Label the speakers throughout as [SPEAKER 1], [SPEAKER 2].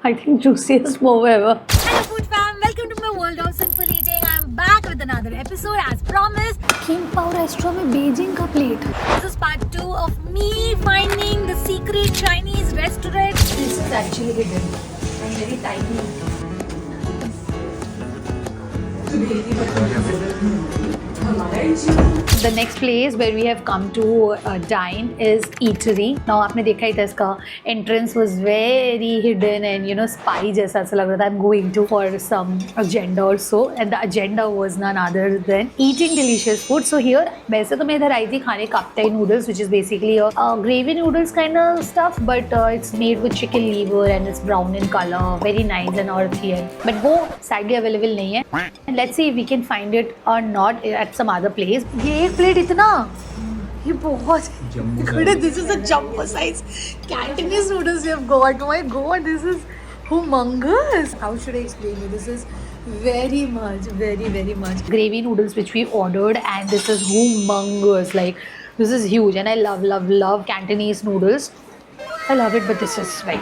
[SPEAKER 1] I think juiciest momo ever.
[SPEAKER 2] Hello food fam, welcome to my world of simple eating. I'm back with another episode as promised.
[SPEAKER 1] King Pao restaurant में Beijing का plate.
[SPEAKER 2] This is part 2 of me finding the secret Chinese restaurant.
[SPEAKER 1] This is actually hidden and very tiny. The next place where we have come to dine is Eatery. Now आपने देखा ही था इसका entrance was very hidden and spy जैसा ऐसा लग रहा था. I'm going to for some agenda or so, and the agenda was none other than eating delicious food. So here वैसे तो मैं इधर आई थी खाने kaptai noodles, which is basically a gravy noodles kind of stuff, but it's made with chicken liver and it's brown in color, very nice and earthy. But वो sadly available नहीं है. And let's see if we can find it or not at some other place. ये एक plate इतना, ये बहुत good. This is a jumbo size Cantonese noodles we have got. Oh my god, this is humongous. How should I explain you? This is very much gravy noodles which we ordered, and this is humongous. Like this is huge, and I love Cantonese noodles. I love it, but this is right.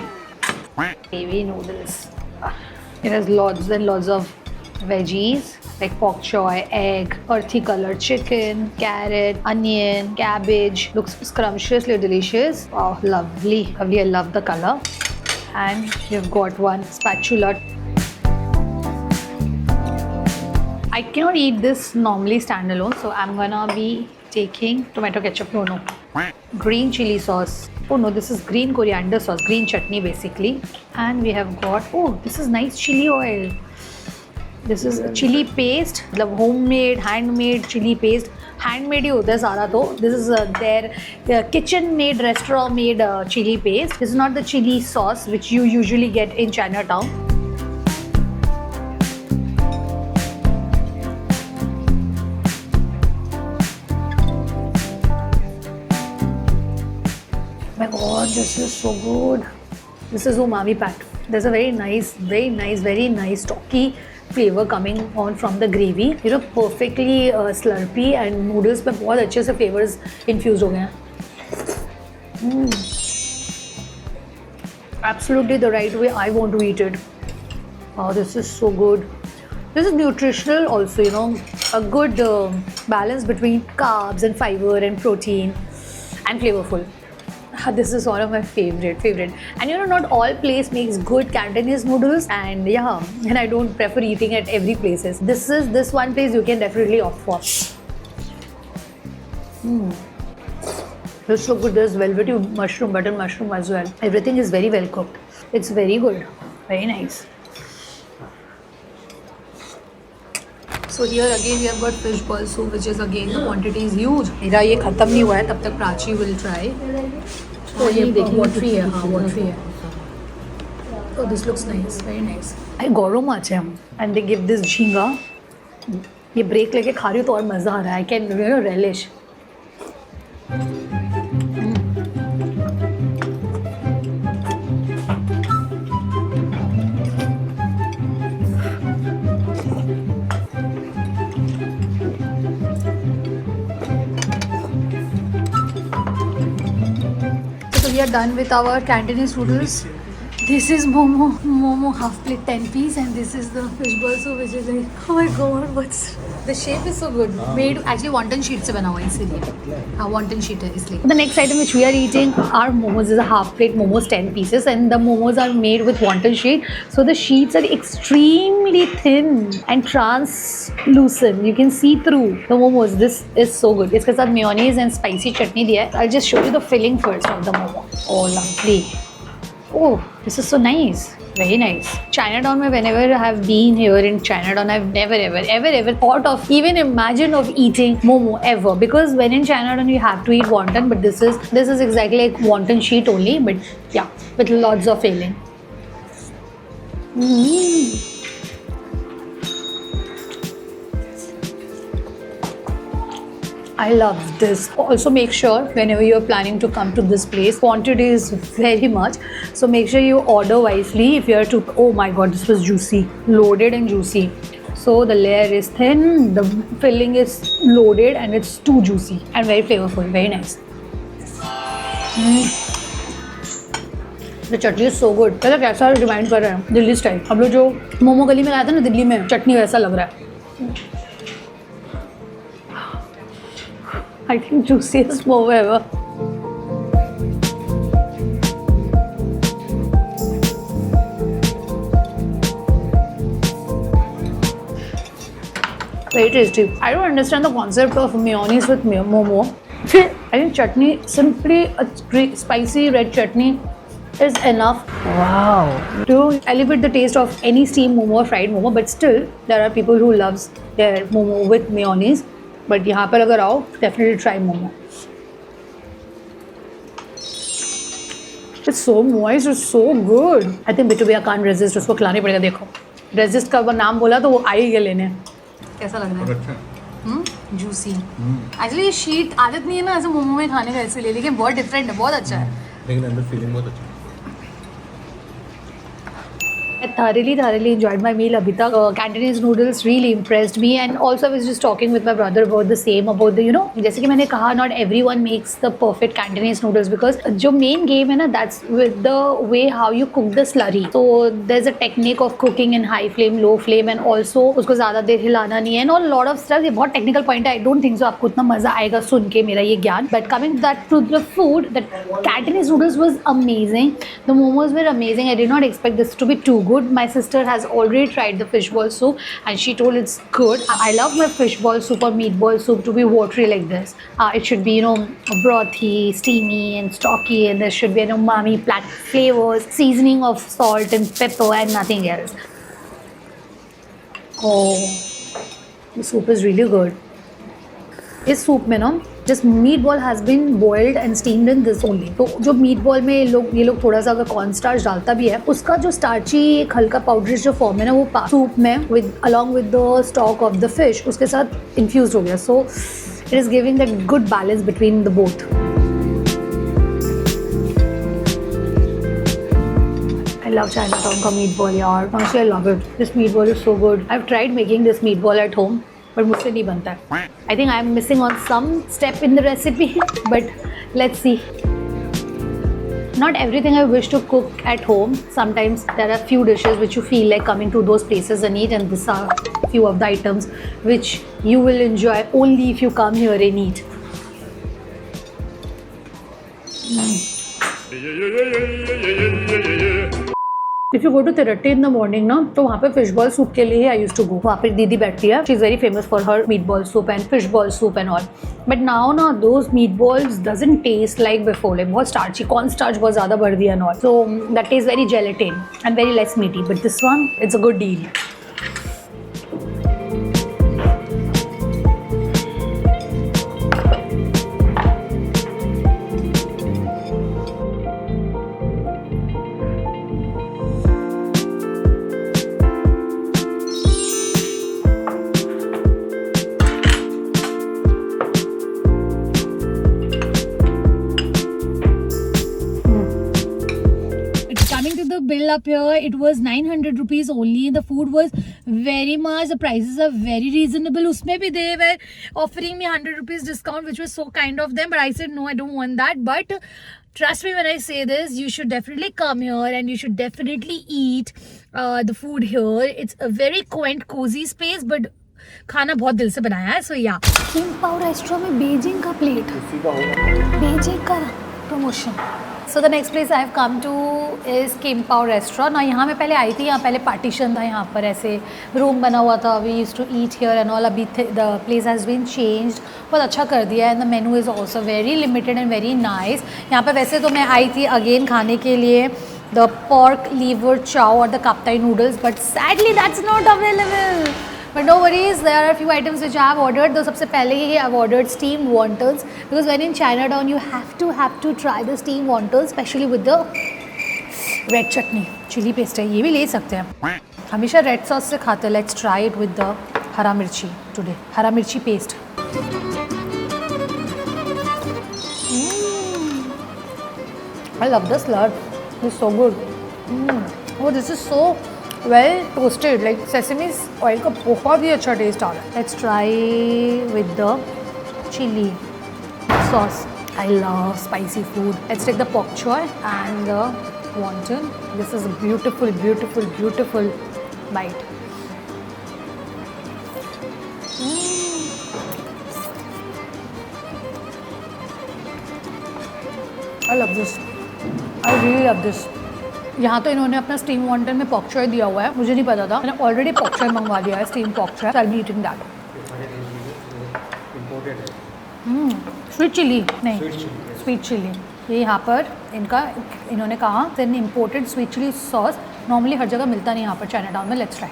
[SPEAKER 1] Gravy noodles. It has lots and lots of veggies like bok choy, egg, earthy colored chicken, carrot, onion, cabbage. Looks scrumptiously delicious. Oh, lovely. I love the color. And you've got one spatula. I cannot eat this normally standalone, so I'm gonna be taking tomato ketchup. No. Green chili sauce. Oh no, this is green coriander sauce, green chutney basically. And we have got, oh, this is nice chili oil. This is chili paste, मतलब homemade, handmade chili paste. Handmade ही होता है सारा तो. This is their kitchen made, restaurant made chili paste. This is not the chili sauce which you usually get in Chinatown. My god, this is so good. This is umami packed. There's a very nice stocky flavor coming on from the gravy. Perfectly slurpy, and noodles पे बहुत अच्छे से flavors infused हो गए हैं. Absolutely the right way I want to eat it. Wow, this is so good. This is nutritional also, a good balance between carbs and fiber and protein and flavorful. This is one of my favorite. And not all place makes good Cantonese noodles, and I don't prefer eating at every places. This one place you can definitely opt for. This is so good. There's velvety mushroom, butter mushroom as well. Everything is very well cooked. It's very good, very nice. So here again we have got fish ball soup, which is again the quantity is huge. मेरा ये खत्म नहीं हुआ है तब तक Prachi will try. Oh ये देखिए watery है, हाँ watery है. Oh, this looks nice, very nice. I गौरव माचे हम, and they give this झींगा. ये break लेके खा रही हूँ तो और मज़ा आ रहा है. I can relish. We are done with our Cantonese noodles. This is momo half plate 10 piece, and this is the fish ball soup, which is like, oh my god, what's the shape is so good. Made actually wonton sheet से बना हुआ है इसीलिए. हाँ wonton sheet है इसलिए. The next item which we are eating are momos. Is a half plate momos 10 pieces, and the momos are made with wonton sheet. So the sheets are extremely thin and translucent. You can see through the momos. This is so good. इसके साथ mayonnaise and spicy chutney दिया है. I'll just show you the filling first of the momo. Oh lovely. Oh, this is so nice. Very nice. Chinatown में whenever I have been here in Chinatown, I've never thought of even imagine of eating momo ever, because when in Chinatown you have to eat wonton, but this is exactly like wonton sheet only, but yeah, with lots of filling. I love this. Also make sure whenever you're planning to come to this place, quantity is very much. So make sure you order wisely if you are to, oh my god, this was juicy, loaded and juicy. So the layer is thin, the filling is loaded, and it's too juicy and very flavorful, very nice. The chutney is so good. पहले कैसा remind कर रहे हैं Delhi style. हम लोग जो मोमो गली में लाए थे ना दिल्ली में, चटनी वैसा लग रहा है। I think juiciest momo ever. Very tasty. I don't understand the concept of mayonnaise with momo. I think chutney, simply a spicy red chutney is enough. Wow. To elevate the taste of any steamed momo or fried momo, but still there are people who loves their momo with mayonnaise. But यहाँ पर अगर आओ, definitely try momo. It's so moist, it's so good. I think Bittu भैया can't resist, उसको खिलानी पड़ेगा। देखो, resist का नाम बोला तो वो आ ही गया लेने। कैसा लग रहा है?
[SPEAKER 3] अच्छा।
[SPEAKER 1] जूसी। एक्चुअली ये शीट आदत नहीं है ना ऐसे मोमो में खाने का इसलिए, लेकिन बहुत डिफरेंट है, बहुत अच्छा है।
[SPEAKER 3] लेकिन अंदर फीलिंग बहुत अच्छा है।
[SPEAKER 1] I thoroughly enjoyed my meal abhi tak. Cantonese noodles really impressed me, and also I was just talking with my brother about the same, about the, you know, जैसे कि मैंने कहा, not everyone makes the perfect Cantonese noodles because जो main game है ना, that's with the way how you cook the slurry. So there's a technique of cooking in high flame, low flame, and also उसको ज़्यादा देर हिलाना नहीं है, and a lot of stuff। ये बहुत technical point है। I don't think so आपको उतना मज़ा आएगा सुन के मेरा ये ज्ञान। But coming to the food, the Cantonese noodles was amazing. The momos were amazing. I did not expect this to be too good. My sister has already tried the fishball soup and she told it's good. I love my fishball soup or meatball soup to be watery like this. It should be, you know, brothy, steamy and stocky, and there should be an umami flavors, seasoning of salt and pepper and nothing else. Oh, the soup is really good. इस soup में ना just meatball has been boiled and steamed in this only. तो जो meet ball में ये लोग थोड़ा सा अगर कॉर्न स्टार्च डालता भी है, उसका जो स्टार्ची एक हल्का पाउडरिश जो फॉर्म है ना, वो सूप में with along with the stock of the fish उसके साथ इन्फ्यूज हो गया। So it is giving that good balance between the both. I love Chinatown का meatball यार, honestly I love it. This meatball is so good. I've tried making this meatball at home, but मुझसे नहीं बनता है। I think I am missing on some step in the recipe, but let's see. Not everything I wish to cook at home. Sometimes there are few dishes which you feel like coming to those places and eat, and these are few of the items which you will enjoy only if you come here and eat. If you go to Tirupati in the morning ना, तो वहाँ पे fish ball soup के लिए ही I used to go. वहाँ पे दीदी बैठती है, she is very famous for her meatball soup and fish ball soup and all. But now ना those meatballs doesn't taste like before. Like बहुत starchy, corn starch बहुत ज़्यादा भर दिया and all. So that tastes very gelatin and very less meaty. But this one, it's a good deal. Bill up here, it was 900 rupees only. The food was very much, the prices are very reasonable. Usme bhi they were offering me 100 rupees discount, which was so kind of them, but I said no, I don't want that. But trust me when I say this, you should definitely come here and you should definitely eat the food here. It's a very quaint, cozy space, but खाना बहुत दिल से बनाया है। सो या king पाव restaurant में Beijing का plate, Beijing का promotion. So the next place I have come two is king pav restaurant. और यहाँ मैं पहले आई थी, यहाँ पहले पार्टीशन था, यहाँ पर ऐसे रूम बना हुआ था, we used to eat here and all. अभी the place has been changed, बहुत अच्छा कर दिया है, and the menu is also very limited and very nice. यहाँ पर वैसे तो मैं आई थी अगेन खाने के लिए the pork liver chow or the kaptai noodles, but sadly that's not available. But no worries, there are a few items which I have ordered. तो सबसे पहले ही I have ordered steamed wontons because when in Chinatown you have to try the steamed wontons, especially with the red chutney. Chili paste है, ये भी ले सकते हैं। हमेशा red sauce से खाते हैं। Let's try it with the हरा मिर्ची today. हरा मिर्ची paste. I love the slurp. It's so good. Oh, this is so well toasted. Like sesame oil का बहुत ही अच्छा taste आ रहा है. Let's try with the chili sauce. I love spicy food. Let's take the bok choy and the wonton. This is a beautiful, beautiful, beautiful bite. I love this. I really love this. यहाँ तो इन्होंने अपना steam wonton में pock चॉय दिया हुआ है, मुझे नहीं पता था. मैंने ऑलरेडी पॉक चॉय मंगवा दिया है, steam pak choy. I'll be eating that. Sweet chilli नहीं, स्वीट चिली ये यहाँ पर इन्होंने कहा then imported sweet chilli sauce. Normally हर जगह मिलता नहीं यहाँ पर चाइना टाउन में. Let's try.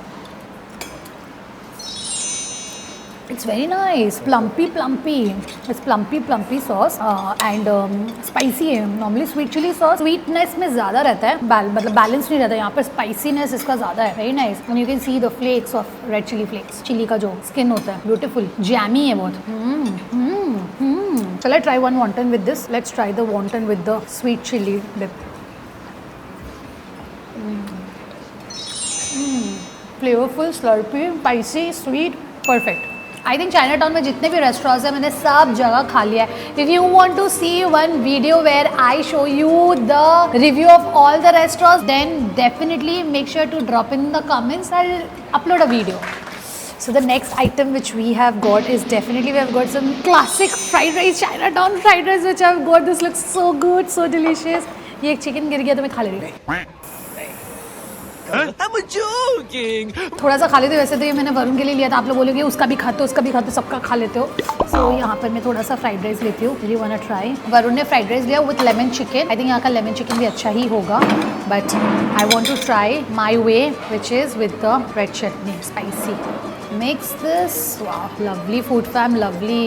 [SPEAKER 1] It's very nice, plumpy. It's plumpy sauce and spicy है. Normally sweet chili sauce sweetness में ज़्यादा रहता है, मतलब बैलेंस नहीं रहता. यहाँ पर spiciness इसका ज़्यादा है. Very nice. And you can see the flakes of red chili flakes. Chili का जो skin होता है, beautiful. Jammy है बहुत. Shall I try one wonton with this? Let's try the wonton with the sweet chili dip. Flavorful, slurpy, spicy, sweet, perfect. I think China town में जितने भी restaurants हैं मैंने सब जगह खा लिया है. If you want to see one video where I show you the review of all the restaurants then definitely make sure to drop in the comments. I upload a video. So the next item which we have got is definitely we have got some classic fried rice, Chinatown fried rice which I've got. This looks so good, so delicious. ये एक chicken गिर गया तो मैं खा ले रही हूँ.
[SPEAKER 4] I'm joking.
[SPEAKER 1] थोड़ा सा खा लेते. वैसे तो ये मैंने वरुण के लिए लिया था. आप लोग बोलोगे उसका भी खाते हो, उसका भी खाते हो, सबका खा लेते हो. सो यहाँ पर मैं थोड़ा सा फ्राइड राइस लेती हूँ. You want to try. Varun ने फ्राइड राइस लिया with lemon chicken. I think यहाँ का लेमन चिकन भी अच्छा ही होगा. But I want to try my way which is with the red chutney spicy. Mix this. Wow, lovely food fam, lovely.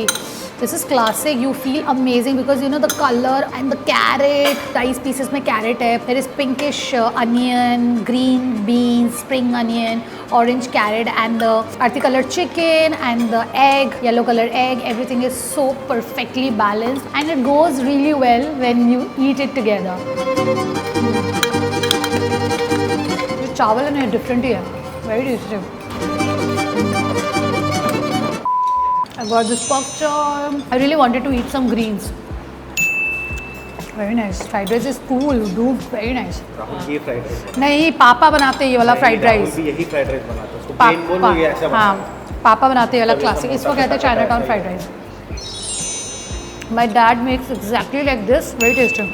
[SPEAKER 1] This is classic. You feel amazing because you know the color and the carrot. Rice pieces में carrot है. There is pinkish onion, green beans, spring onion, orange carrot, and the earthy colored chicken and the egg, yellow colored egg. Everything is so perfectly balanced, and it goes really well when you eat it together. जो चावल है ना different ही है. Very tasty. I got this pork chop. I really wanted to eat some greens. Very nice. Fried rice is cool, dude. Very nice.
[SPEAKER 3] Rahul ये fried rice
[SPEAKER 1] नहीं, पापा बनाते हैं ये वाला फ्राइड राइस.
[SPEAKER 3] भी यही फ्राइड राइस बनाता है. उसको प्लेन बोलो ये ऐसा बनाता है.
[SPEAKER 1] हाँ, पापा बनाते हैं ये वाला क्लासिक. इसको कहते हैं China town fried rice. My dad makes exactly like this. Very tasty.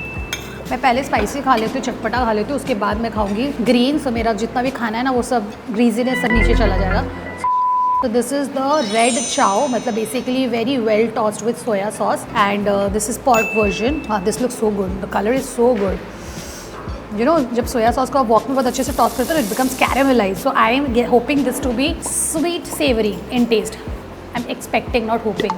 [SPEAKER 1] मैं पहले स्पाइसी खा लेती हूँ, चटपटा खा लेती हूँ, उसके बाद मैं खाऊंगी ग्रीन. सो मेरा जितना भी खाना है ना वो सब ग्रीजीनेस सब नीचे चला जाएगा. So this is the red chow, मतलब basically very well tossed with soya sauce, and this is pork version. This looks so good. The color is so good. You know, जब सोया सॉस को आप walk में बहुत अच्छे से toss करते हो, it becomes caramelized. So I am hoping this to be sweet, savory in taste. I'm expecting, not hoping.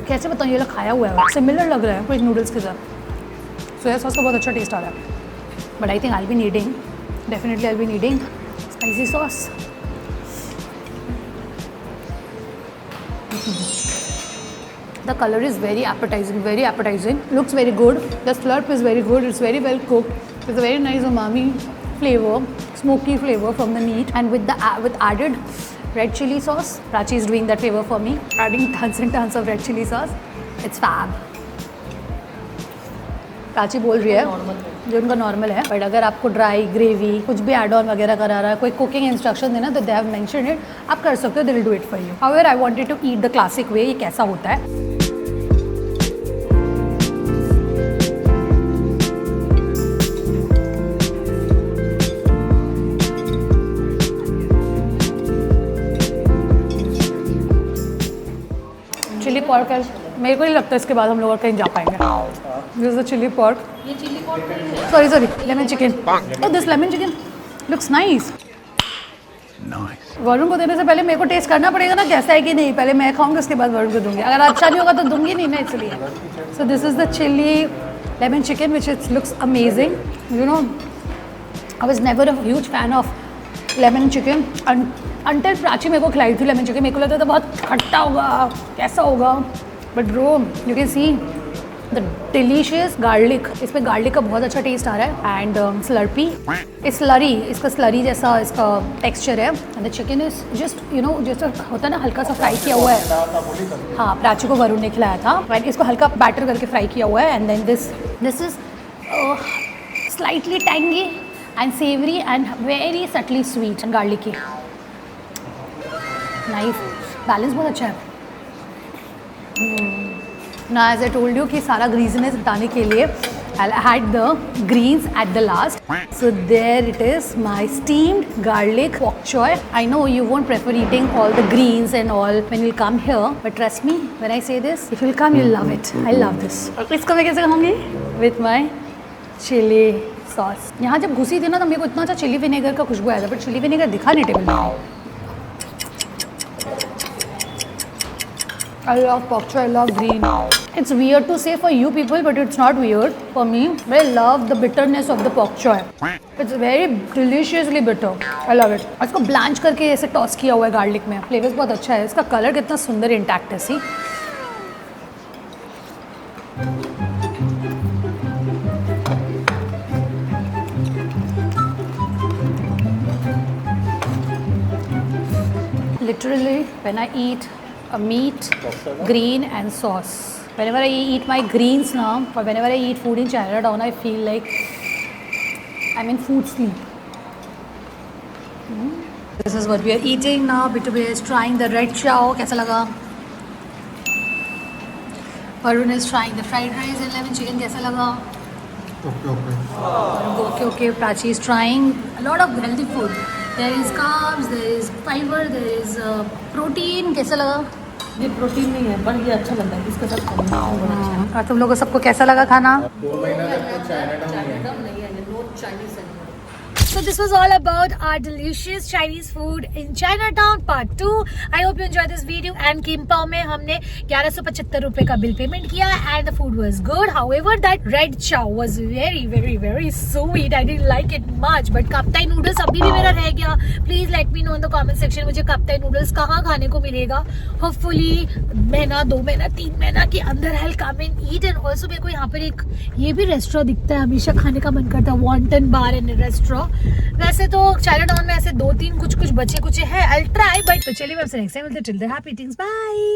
[SPEAKER 1] कैसे बताऊँ, ये लोग खाया हुआ है, सिमिलर लग रहा है कुछ नूडल्स के साथ. सोया सॉस का बहुत अच्छा टेस्ट आ रहा है. But I think I'll be needing, definitely I'll be needing spicy sauce. The color is very appetizing. Looks very good. The slurp is very good. It's very well cooked. It's a very nice umami flavor, smoky flavor from the meat, and with added red chili sauce. Prachi is doing that favor for me, adding tons and tons of red chili sauce. It's fab. Prachi बोल रही है जो उनका normal है. But अगर आपको dry gravy कुछ भी एड ऑन वगैरह करा रहा है, कोई कुकिंग इंस्ट्रक्शन देना तो दे हैव मेंशन्ड इट. आप कर सकते हो, they will do it for you. However I wanted to eat the classic way. ये कैसा होता है. चिली पॉर्क है. मेरे को नहीं लगता इसके बाद हम लोग और कहीं जा पाएंगे. This is the chili pork. ये chili pork sorry, lemon chicken. Oh, this lemon chicken looks nice. Nice. Varun को देने से पहले मेरे को टेस्ट करना पड़ेगा ना कैसा है कि नहीं. पहले मैं खाऊंगी, उसके बाद वरुण को दूंगी. अगर अच्छा नहीं होगा तो दूंगी नहीं ना, इसलिए. So this is the chili lemon chicken which it looks amazing. You know, I was never a huge fan of lemon chicken until Prachi मेरे को खिलाई थी lemon chicken. मेरे को लगता था बहुत खट्टा होगा, कैसा होगा. But bro, you can see the delicious garlic, इसमें गार्लिक का बहुत अच्छा टेस्ट आ रहा है एंड स्लर्पी, स्लरी, इसका स्लरी जैसा इसका टेक्सचर है and the chicken is just you know जैसा होता है ना हल्का सा फ्राई किया हुआ है। हाँ, प्राची को वरुण ने खिलाया था, मैंने इसको हल्का बैटर करके फ्राई किया हुआ है and then this is slightly tangy and savoury and very subtly sweet and garlicky. Nice, balance बहुत अच्छा है। ना एज आई टोल्ड यू कि सारा ग्रीजीनेस हटाने के लिए I had the greens at the last. So there it is, my steamed garlic bok choy. I know you won't prefer eating all the greens and all when you come here, but trust me when I say this, if you'll come, you'll love it. I love this. इसको मैं कैसे खाऊंगी? With my chili sauce. यहाँ जब घुसी थी ना तो मेरे को इतना अच्छा चिली विनेगर का खुशबू आया था, but चिली विनेगर दिखा नहीं टेबल में। I love bok choy, I love green. It's weird to say for you people, but it's not weird for me. I love the bitterness of the bok choy. It's very deliciously bitter. I love it. इसको blanch करके ऐसे toss किया हुआ है garlic में, flavours बहुत अच्छा है। इसका कलर कितना सुंदर इंटैक्ट है, सी। Literally, when I eat a meat, green and sauce. Whenever I eat my greens now, or whenever I eat food in Chinatown, I feel like I'm in food sleep. This is what we are eating now. Bitubhi is trying the red chow. कैसा लगा? Varun is trying the fried rice and lemon chicken. कैसा लगा? Okay. Prachi is trying a lot of healthy food. There is carbs, there is fiber, there is protein. कैसा लगा?
[SPEAKER 4] ये protein नहीं है, बन गया अच्छा लगता है इसके साथ कॉम्बिनेशन बड़ा अच्छा है।
[SPEAKER 1] और तुम लोगों सबको कैसा लगा खाना?
[SPEAKER 3] 2 महीना तक तो
[SPEAKER 4] चाइनाटाउन नहीं है, नो चाइनीज है।
[SPEAKER 2] So this was all about our delicious Chinese food in Chinatown Part 2. I hope you enjoyed this video. And Kimpao में हमने 1175 रुपए का बिल पेमेंट किया and the food was good. However, that red chow was very sweet. I didn't like it much. But Kaptai noodles अभी भी मेरा रह गया. Please let me know in the comment section मुझे Kaptai noodles कहाँ खाने को मिलेगा. Hopefully महीना 2 महीना 3 महीना के अंदर I'll come and eat. And also मेरे को यहाँ पर एक ये भी रेस्टोरेंट दिखता है, हमेशा खाने का मन करता है, वॉन्टन बार एंड रेस्टोरेंट। वैसे तो चाइनाटाउन में ऐसे 2-3 कुछ बचे कुछ है, I'll try, but तो चलिए मैं आपसे नेक्स्ट टाइम मिलते हैं। Till then happy eatings, bye.